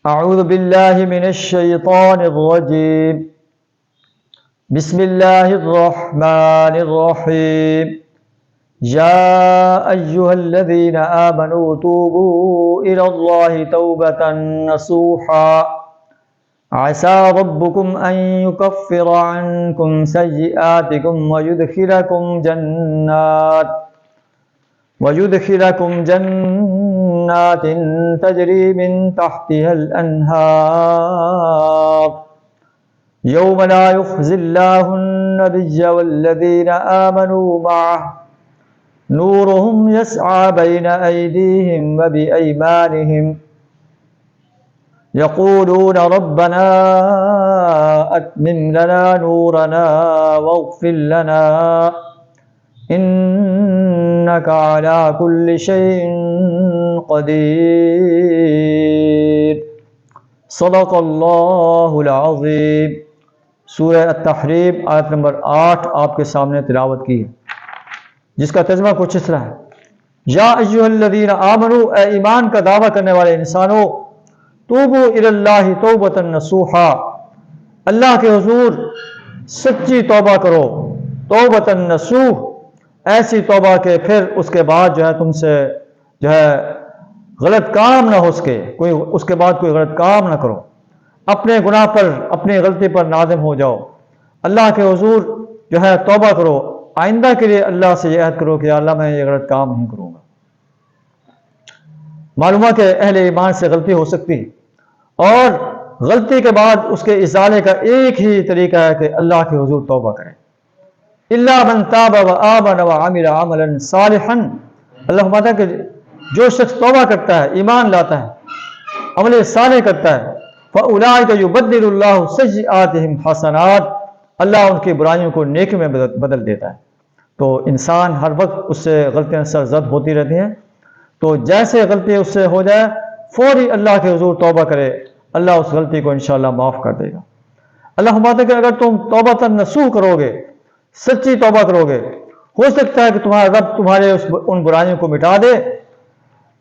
اعوذ باللہ من الشیطان الرجیم بسم اللہ الرحمن الرحیم یا ایہا الذین آمنوا توبوا الی اللہ توبة نصوحا عسى ربكم ان يكفر عنكم سیئاتکم ويدخلكم جنات تجري من تحتها الأنهار يوم لا يخزي الله النبي والذين آمنوا معه نورهم يسعى بين أيديهم وبأيمانهم يقولون ربنا أتمم لنا نورنا واغفر لنا انک علی کل شیء قدیر صدق اللہ العظیم۔ سورہ التحریم آیت نمبر 8 آپ کے سامنے تلاوت کی ہے، جس کا ترجمہ کچھ اس طرح ہے: یا ایھا الذین آمنوا، اے ایمان کا دعویٰ کرنے والے انسانوں، توبوا الی اللہ توبۃ نصوحا، اللہ کے حضور سچی توبہ کرو، توبۃ نصوح، ایسی توبہ کہ پھر اس کے بعد تم سے غلط کام نہ ہو اس کے بعد کوئی غلط کام نہ کرو، اپنے گناہ پر اپنی غلطی پر نادم ہو جاؤ، اللہ کے حضور توبہ کرو، آئندہ کے لیے اللہ سے یہ عہد کرو کہ اللہ میں یہ غلط کام نہیں کروں گا۔ معلوم ہے کہ اہل ایمان سے غلطی ہو سکتی ہے، اور غلطی کے بعد اس کے ازالے کا ایک ہی طریقہ ہے کہ اللہ کے حضور توبہ کریں۔ الا من تاب وآمن وعمل عملا صالحا، اللہ فرماتا ہے کہ جو شخص توبہ کرتا ہے، ایمان لاتا ہے، عمل صالح کرتا ہے، فاولئک یبدل اللہ سیئاتہم حسنات، اللہ ان کی برائیوں کو نیکی میں بدل دیتا ہے۔ تو انسان ہر وقت اس سے غلطیاں سرزد ہوتی رہتی ہیں، تو جیسے غلطی اس سے ہو جائے فوری اللہ کے حضور توبہ کرے، اللہ اس غلطی کو انشاءاللہ معاف کر دے گا۔ اللہ فرماتا ہے کہ اگر تم توبۃ نصوح کرو گے، سچی توبہ کرو گے، ہو سکتا ہے کہ تمہارا رب تمہارے ان برائیوں کو مٹا دے،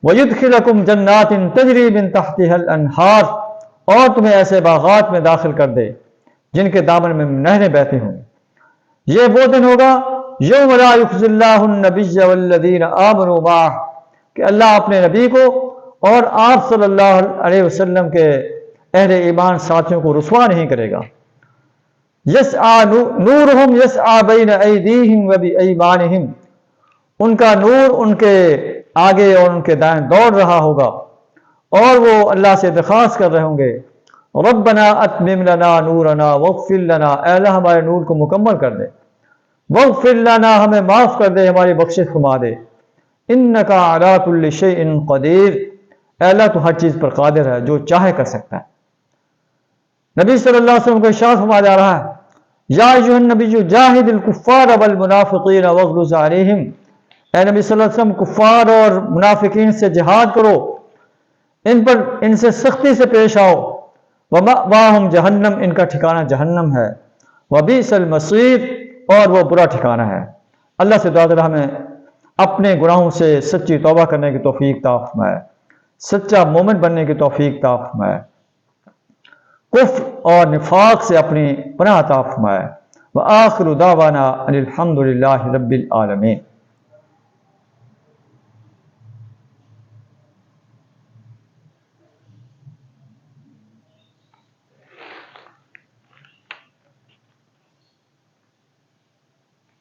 وَيُدْخِلَكُمْ جَنَّاتٍ تَجْرِي مِن تَحْتِهَا الْأَنْهَارُ، اور تمہیں ایسے باغات میں داخل کر دے جن کے دامن میں نہریں بہتی ہوں۔ یہ وہ دن ہوگا یوم لا یخزی اللہ النبی والذین آمنوا معہ، کہ اللہ اپنے نبی کو اور آپ صلی اللہ علیہ وسلم کے اہل ایمان ساتھیوں کو رسوا نہیں کرے گا۔ یسعی نورہم یسعی بین ایدیہم وبایمانہم، ان کا نور ان کے آگے اور ان کے دائیں دوڑ رہا ہوگا، اور وہ اللہ سے درخواست کر رہے ہوں گے ربنا اتمم لنا نورنا واغفر لنا، اے اللہ ہمارے نور کو مکمل کر دے، واغفر لنا، ہمیں معاف کر دے، ہماری بخشش فرما دے، انک علی کل شیء قدیر، اے اللہ تو ہر چیز پر قادر ہے، جو چاہے کر سکتا ہے۔ نبی صلی اللہ علیہ وسلم کو ارشاد فرمایا جا رہا ہے: یا ایھا النبی جاہد الکفار والمنافقین واغلظ علیہم، اے نبی صلی اللہ علیہ وسلم کفار اور منافقین سے جہاد کرو، ان سے سختی سے پیش آؤ، ومأواہم جہنم، ان کا ٹھکانہ جہنم ہے، وبئس المصیر، اور وہ برا ٹھکانہ ہے۔ اللہ سے دعا کریں ہمیں اپنے گناہوں سے سچی توبہ کرنے کی توفیق عطا فرمائے، سچا مومن بننے کی توفیق عطا فرمائے، کفر اور نفاق سے اپنی پناہ عطا فرمائے۔ وآخر دعوانا ان الحمد للہ رب العالمین۔